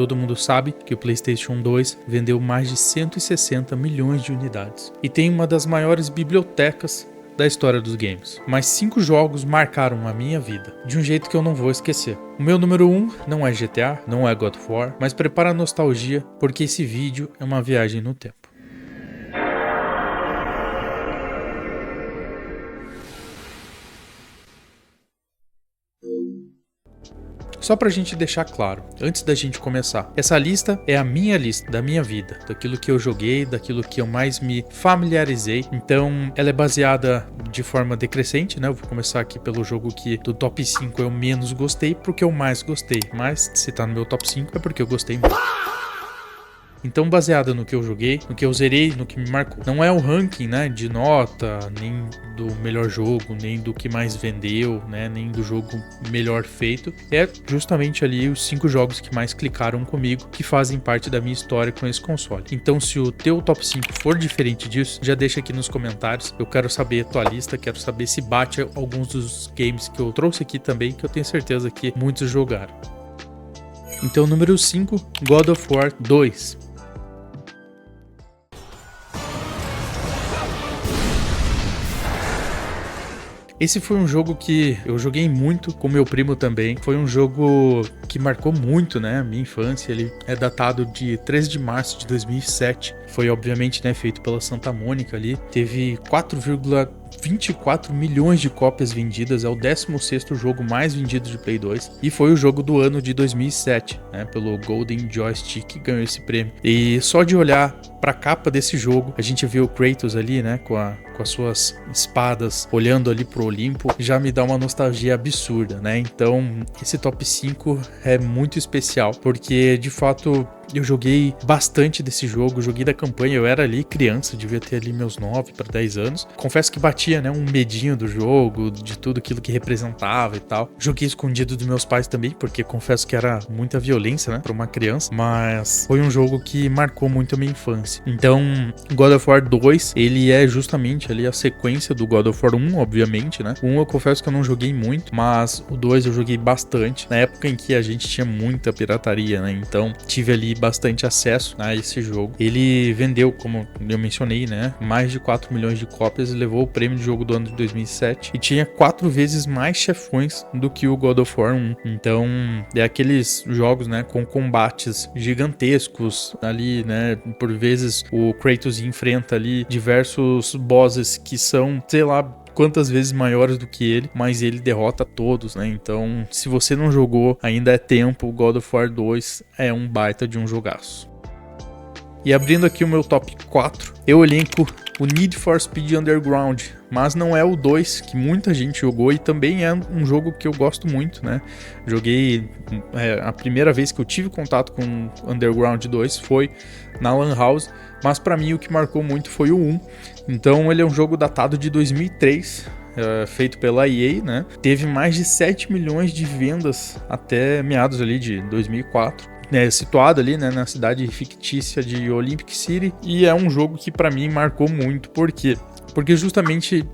Todo mundo sabe que o PlayStation 2 vendeu mais de 160 milhões de unidades e tem uma das maiores bibliotecas da história dos games. Mas 5 jogos marcaram a minha vida, de um jeito que eu não vou esquecer. O meu número 1 não é GTA, não é God of War, mas prepara a nostalgia, porque esse vídeo é uma viagem no tempo. Só pra gente deixar claro, antes da gente começar, essa lista é a minha lista, da minha vida, daquilo que eu joguei, daquilo que eu mais me familiarizei. Então, ela é baseada de forma decrescente, né? Eu vou começar aqui pelo jogo que do top 5 eu menos gostei, porque eu mais gostei. Mas se tá no meu top 5 é porque eu gostei muito. Então, baseado no que eu joguei, no que eu zerei, no que me marcou. Não é o ranking, né, de nota, nem do melhor jogo, nem do que mais vendeu, né, nem do jogo melhor feito. É justamente ali os 5 jogos que mais clicaram comigo, que fazem parte da minha história com esse console. Então, se o teu top 5 for diferente disso, já deixa aqui nos comentários. Eu quero saber a tua lista, quero saber se bate alguns dos games que eu trouxe aqui também, que eu tenho certeza que muitos jogaram. Então, número 5, God of War 2. Esse foi um jogo que eu joguei muito com meu primo também. Foi um jogo que marcou muito, né, a minha infância. Ele é datado de 13 de março de 2007. Foi, obviamente, né, feito pela Santa Mônica ali. Teve 4,24 milhões de cópias vendidas. É o 16º jogo mais vendido de Play 2. E foi o jogo do ano de 2007, né, pelo Golden Joystick, que ganhou esse prêmio. E só de olhar pra capa desse jogo, a gente vê o Kratos ali, né, com as suas espadas, olhando ali pro Olimpo, já me dá uma nostalgia absurda, né? Então, esse top 5 é muito especial, porque de fato eu joguei bastante desse jogo, joguei da campanha, eu era ali criança, devia ter ali meus 9 para 10 anos. Confesso que batia, né, um medinho do jogo, de tudo aquilo que representava e tal. Joguei escondido dos meus pais também, porque confesso que era muita violência, né, para uma criança, mas foi um jogo que marcou muito a minha infância. Então, God of War 2, ele é justamente ali a sequência do God of War 1, obviamente, né? O 1 eu confesso que eu não joguei muito, mas o 2 eu joguei bastante, na época em que a gente tinha muita pirataria, né? Então, tive ali bastante acesso a esse jogo. Ele vendeu, como eu mencionei, né, mais de 4 milhões de cópias e levou o prêmio de jogo do ano de 2007 e tinha 4 vezes mais chefões do que o God of War 1. Então, é aqueles jogos, né, com combates gigantescos ali, né, por vezes o Kratos enfrenta ali diversos bosses que são, sei lá, quantas vezes maiores do que ele, mas ele derrota todos, né? Então, se você não jogou, ainda é tempo. O God of War 2 é um baita de um jogaço. E abrindo aqui o meu top 4, eu elenco o Need for Speed Underground, mas não é o 2 que muita gente jogou e também é um jogo que eu gosto muito, né? Joguei, a primeira vez que eu tive contato com Underground 2 foi na Lan House, mas pra mim o que marcou muito foi o 1. Então ele é um jogo datado de 2003, feito pela EA, né? Teve mais de 7 milhões de vendas até meados ali de 2004. Situado ali, né, na cidade fictícia de Olympic City, e é um jogo que pra mim marcou muito. Por quê? Porque justamente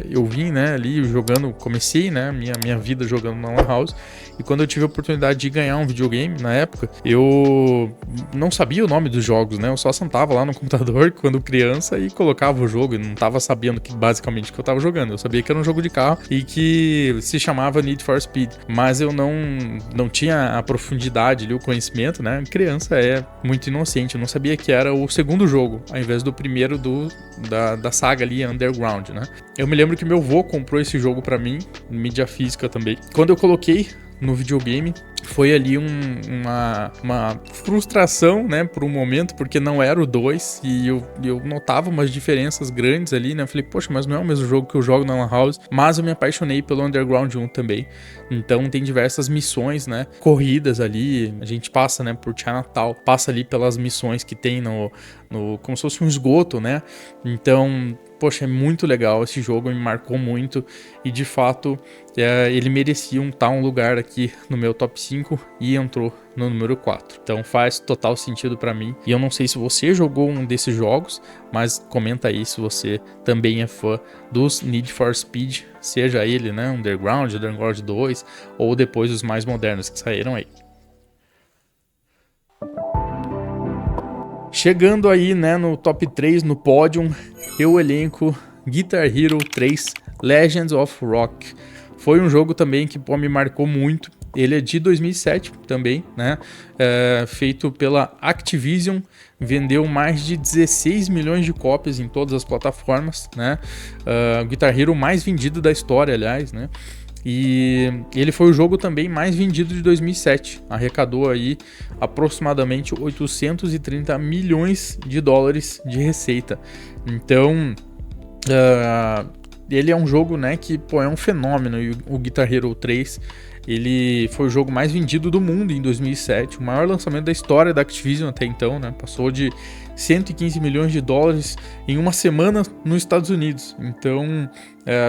eu vim, né, ali jogando, comecei, né, minha vida jogando na Lan House, e quando eu tive a oportunidade de ganhar um videogame na época, eu não sabia o nome dos jogos, né, eu só sentava lá no computador quando criança e colocava o jogo, e não tava sabendo basicamente que eu tava jogando. Eu sabia que era um jogo de carro e que se chamava Need for Speed, mas eu não tinha a profundidade ali, o conhecimento, né, criança é muito inocente, eu não sabia que era o segundo jogo, ao invés do primeiro da saga ali, Underground, né. Eu me lembro que meu avô comprou esse jogo pra mim, mídia física também. Quando eu coloquei no videogame, foi ali uma frustração, né, por um momento, porque não era o 2 e eu notava umas diferenças grandes ali, né, eu falei, poxa, mas não é o mesmo jogo que eu jogo na Lan House, mas eu me apaixonei pelo Underground 1 também. Então tem diversas missões, né, corridas ali, a gente passa, né, por Chinatown, passa ali pelas missões que tem no como se fosse um esgoto, né, então, poxa, é muito legal esse jogo, me marcou muito e de fato ele merecia um lugar aqui no meu top 5 e entrou no número 4. Então faz total sentido pra mim. E eu não sei se você jogou um desses jogos, mas comenta aí se você também é fã dos Need for Speed, seja ele, né, Underground 2 ou depois os mais modernos que saíram aí. chegando aí, né, no top 3, no pódio, eu elenco Guitar Hero 3 Legends of Rock. Foi um jogo também que, pô, me marcou muito. Ele é de 2007 também, né? Feito pela Activision, vendeu mais de 16 milhões de cópias em todas as plataformas, né? O Guitar Hero mais vendido da história, aliás, né? E ele foi o jogo também mais vendido de 2007. Arrecadou aí aproximadamente 830 milhões de dólares de receita. Então, ele é um jogo, né, que, pô, é um fenômeno. E o Guitar Hero 3, ele foi o jogo mais vendido do mundo em 2007, o maior lançamento da história da Activision até então, né? Passou de 115 milhões de dólares em uma semana nos Estados Unidos. Então,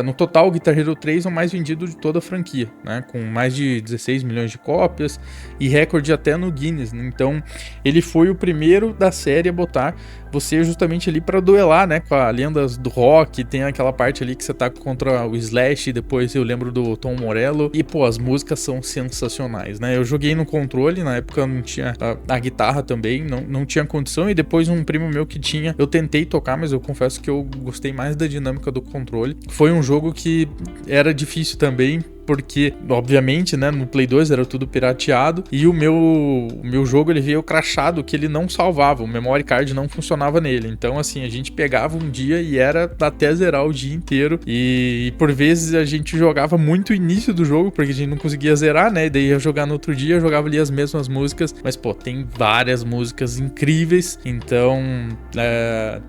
no total, o Guitar Hero 3 é o mais vendido de toda a franquia, né? Com mais de 16 milhões de cópias e recorde até no Guinness, né? Então, ele foi o primeiro da série a botar você justamente ali para duelar, né? Com a lendas do rock. Tem aquela parte ali que você tá contra o Slash, depois eu lembro do Tom Morello. E, pô, as músicas são sensacionais, né? Eu joguei no controle, na época não tinha a guitarra também, não tinha condição, e depois um primo meu que tinha, eu tentei tocar, mas eu confesso que eu gostei mais da dinâmica do controle. Foi um jogo que era difícil também, porque, obviamente, né, no Play 2 era tudo pirateado, e o meu jogo, ele veio crashado, que ele não salvava, o memory card não funcionava nele. Então, assim, a gente pegava um dia e era até zerar o dia inteiro, e por vezes a gente jogava muito o início do jogo, porque a gente não conseguia zerar, né, e daí ia jogar no outro dia, eu jogava ali as mesmas músicas, mas, pô, tem várias músicas incríveis, então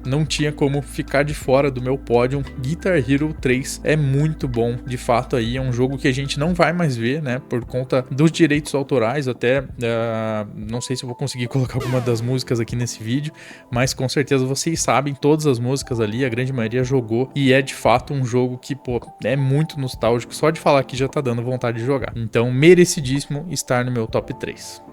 não tinha como ficar de fora do meu pódio. Guitar Hero 3 é muito bom, de fato aí, é um jogo que a gente não vai mais ver, né, por conta dos direitos autorais. Até não sei se eu vou conseguir colocar alguma das músicas aqui nesse vídeo, mas com certeza vocês sabem todas as músicas ali, a grande maioria jogou, e é de fato um jogo que, pô, é muito nostálgico, só de falar aqui já tá dando vontade de jogar. Então, merecidíssimo estar no meu top 3.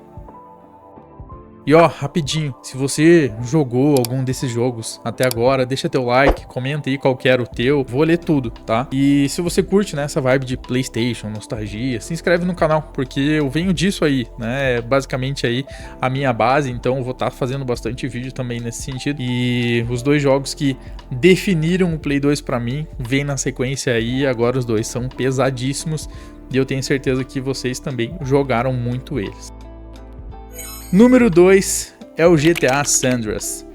E ó, rapidinho, se você jogou algum desses jogos até agora, deixa teu like, comenta aí qual que era o teu, vou ler tudo, tá? E se você curte, né, essa vibe de PlayStation, nostalgia, se inscreve no canal, porque eu venho disso aí, né, basicamente aí a minha base, então eu vou estar fazendo bastante vídeo também nesse sentido. E os dois jogos que definiram o Play 2 pra mim, vem na sequência aí, agora os dois são pesadíssimos, e eu tenho certeza que vocês também jogaram muito eles. Número 2 é o GTA San Andreas.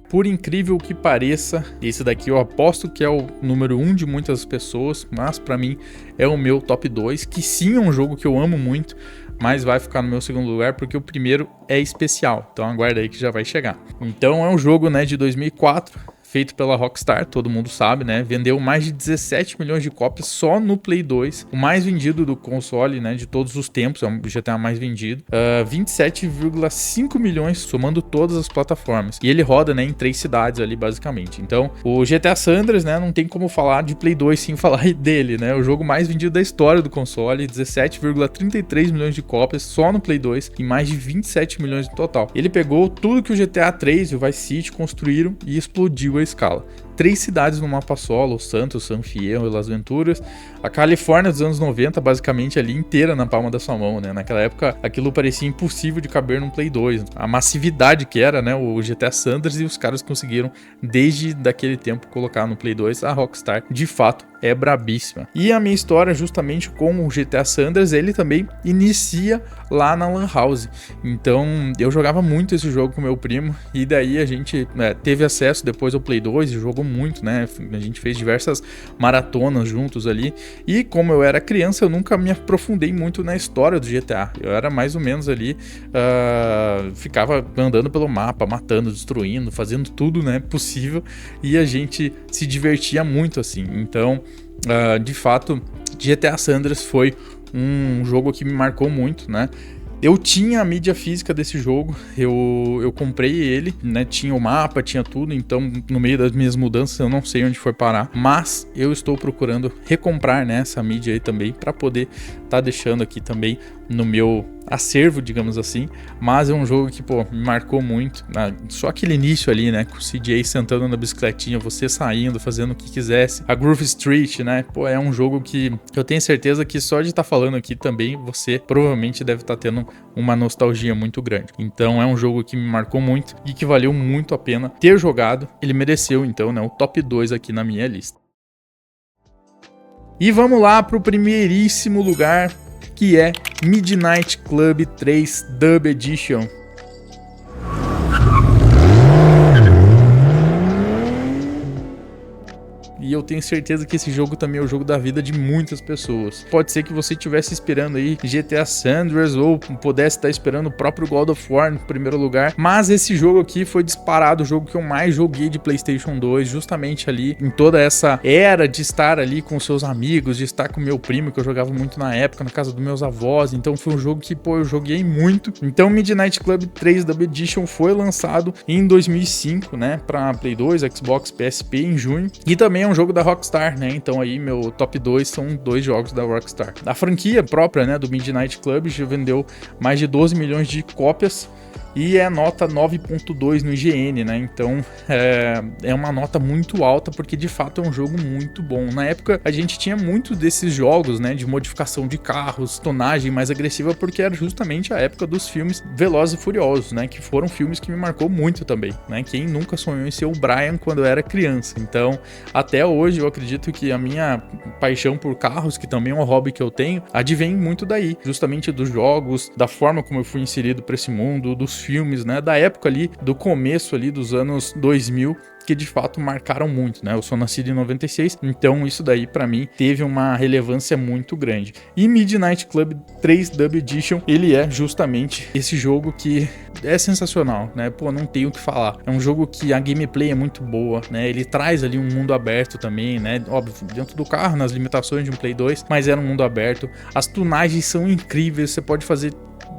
Por incrível que pareça, esse daqui eu aposto que é o número 1 de muitas pessoas, mas pra mim é o meu top 2, que sim é um jogo que eu amo muito, mas vai ficar no meu segundo lugar porque o primeiro é especial, então aguarda aí que já vai chegar. Então é um jogo, né, de 2004, feito pela Rockstar, todo mundo sabe, né? Vendeu mais de 17 milhões de cópias só no Play 2. O mais vendido do console, né? De todos os tempos, é o GTA mais vendido. 27,5 milhões, somando todas as plataformas. E ele roda, né, em 3 cidades ali, basicamente. Então, o GTA San Andreas, né? Não tem como falar de Play 2 sem falar dele, né? O jogo mais vendido da história do console. 17,33 milhões de cópias só no Play 2 e mais de 27 milhões no total. Ele pegou tudo que o GTA 3 e o Vice City construíram e explodiu a escala. 3 cidades no mapa solo, Los Santos, San Fierro e Las Venturas. A Califórnia dos anos 90, basicamente ali inteira na palma da sua mão, né? Naquela época, aquilo parecia impossível de caber num Play 2. A massividade que era, né? O GTA San Andreas, e os caras conseguiram, desde daquele tempo, colocar no Play 2. A Rockstar, de fato, é brabíssima. E a minha história, justamente com o GTA San Andreas, ele também inicia lá na Lan House. Então, eu jogava muito esse jogo com meu primo, e daí a gente teve acesso depois ao Play 2 e jogou muito, né? A gente fez diversas maratonas juntos ali, e como eu era criança, eu nunca me aprofundei muito na história do GTA. Eu era mais ou menos ali, ficava andando pelo mapa, matando, destruindo, fazendo tudo, né, possível, e a gente se divertia muito assim. Então, de fato, GTA San Andreas foi um jogo que me marcou muito, né? Eu tinha a mídia física desse jogo, eu comprei ele, né, tinha o mapa, tinha tudo, então no meio das minhas mudanças eu não sei onde foi parar, mas eu estou procurando recomprar, né, essa mídia aí também, para poder tá deixando aqui também no meu acervo, digamos assim, mas é um jogo que, pô, me marcou muito, só aquele início ali, né, com o CJ sentando na bicicletinha, você saindo, fazendo o que quisesse, a Groove Street, né, pô, é um jogo que eu tenho certeza que só de estar falando aqui também, você provavelmente deve estar tendo uma nostalgia muito grande. Então é um jogo que me marcou muito e que valeu muito a pena ter jogado, ele mereceu então, né, o top 2 aqui na minha lista. E vamos lá pro primeiríssimo lugar, que é Midnight Club 3 Dub Edition. E eu tenho certeza que esse jogo também é o jogo da vida de muitas pessoas. Pode ser que você estivesse esperando aí GTA San Andreas ou pudesse estar esperando o próprio God of War no primeiro lugar, mas esse jogo aqui foi disparado o jogo que eu mais joguei de PlayStation 2, justamente ali em toda essa era de estar ali com seus amigos, de estar com meu primo, que eu jogava muito na época, na casa dos meus avós. Então foi um jogo que, pô, eu joguei muito. Então Midnight Club 3 Dub Edition foi lançado em 2005, né, para Play 2, Xbox, PSP em junho, e também é um jogo da Rockstar, né? Então aí meu top 2 são 2 jogos da Rockstar. A franquia própria, né, do Midnight Club já vendeu mais de 12 milhões de cópias e é nota 9.2 no IGN, né? Então é uma nota muito alta porque de fato é um jogo muito bom. Na época a gente tinha muitos desses jogos, né, de modificação de carros, tonagem mais agressiva, porque era justamente a época dos filmes Velozes e Furiosos, né, que foram filmes que me marcou muito também, né? Quem nunca sonhou em ser o Brian quando era criança? Então, até hoje eu acredito que a minha paixão por carros, que também é um hobby que eu tenho, advém muito daí, justamente dos jogos, da forma como eu fui inserido para esse mundo, dos filmes, né, da época ali, do começo ali dos anos 2000, que de fato marcaram muito, né? Eu sou nascido em 96, então isso daí pra mim teve uma relevância muito grande. E Midnight Club 3 Dub Edition, ele é justamente esse jogo que é sensacional, né? Pô, não tenho o que falar. É um jogo que a gameplay é muito boa, né? Ele traz ali um mundo aberto também, né? Óbvio, dentro do carro, nas limitações de um Play 2, mas era um mundo aberto. As tunagens são incríveis, você pode fazer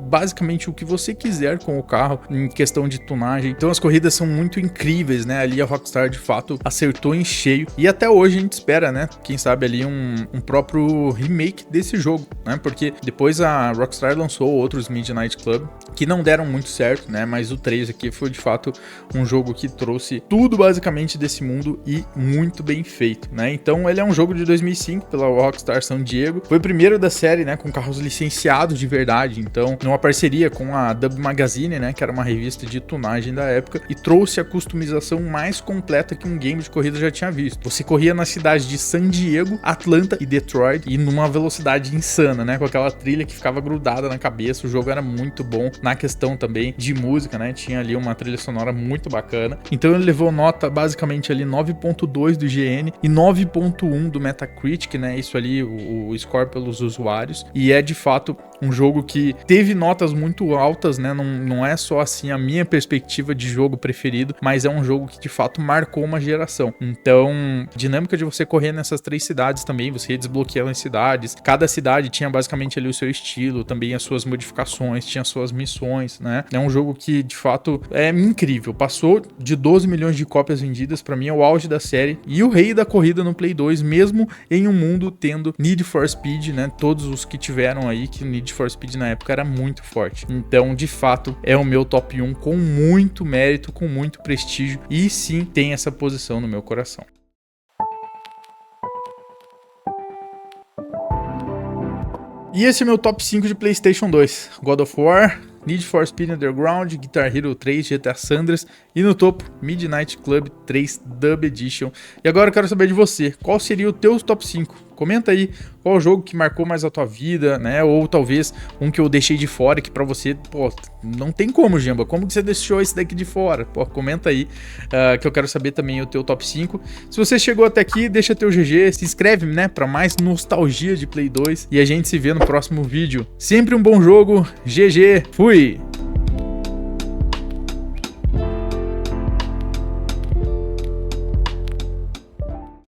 basicamente o que você quiser com o carro em questão de tunagem. Então as corridas são muito incríveis, né? Ali a Rockstar de fato acertou em cheio e até hoje a gente espera, né? Quem sabe ali um próprio remake desse jogo, né? Porque depois a Rockstar lançou outros Midnight Club que não deram muito certo, né? Mas o 3 aqui foi de fato um jogo que trouxe tudo basicamente desse mundo e muito bem feito, né? Então ele é um jogo de 2005 pela Rockstar San Diego. Foi o primeiro da série, né? Com carros licenciados de verdade. Então numa parceria com a Dub Magazine, né, que era uma revista de tunagem da época, e trouxe a customização mais completa que um game de corrida já tinha visto. Você corria nas cidades de San Diego, Atlanta e Detroit, e numa velocidade insana, né, com aquela trilha que ficava grudada na cabeça. O jogo era muito bom na questão também de música, né, tinha ali uma trilha sonora muito bacana. Então ele levou nota basicamente ali 9.2 do IGN e 9.1 do Metacritic, né, isso ali o score pelos usuários, e é de fato um jogo que teve notas muito altas, né? Não é só assim a minha perspectiva de jogo preferido, mas é um jogo que de fato marcou uma geração. Então, a dinâmica de você correr nessas 3 cidades também, você ia desbloqueando as cidades. Cada cidade tinha basicamente ali o seu estilo, também as suas modificações, tinha as suas missões, né? É um jogo que de fato é incrível. Passou de 12 milhões de cópias vendidas, pra mim é o auge da série e o rei da corrida no Play 2, mesmo em um mundo tendo Need for Speed, né? Todos os que tiveram aí, que Need for Speed na época era muito forte. Então, de fato, é o meu top 1 com muito mérito, com muito prestígio e sim, tem essa posição no meu coração. E esse é meu top 5 de PlayStation 2. God of War, Need for Speed Underground, Guitar Hero 3, GTA San Andreas e no topo, Midnight Club 3 Dub Edition. E agora eu quero saber de você, qual seria o teu top 5? Comenta aí qual o jogo que marcou mais a tua vida, né? Ou talvez um que eu deixei de fora, que pra você, pô, não tem como, Jamba. Como que você deixou esse daqui de fora? Pô, comenta aí, que eu quero saber também o teu top 5. Se você chegou até aqui, deixa teu GG, se inscreve, né? Pra mais nostalgia de Play 2. E a gente se vê no próximo vídeo. Sempre um bom jogo. GG, fui!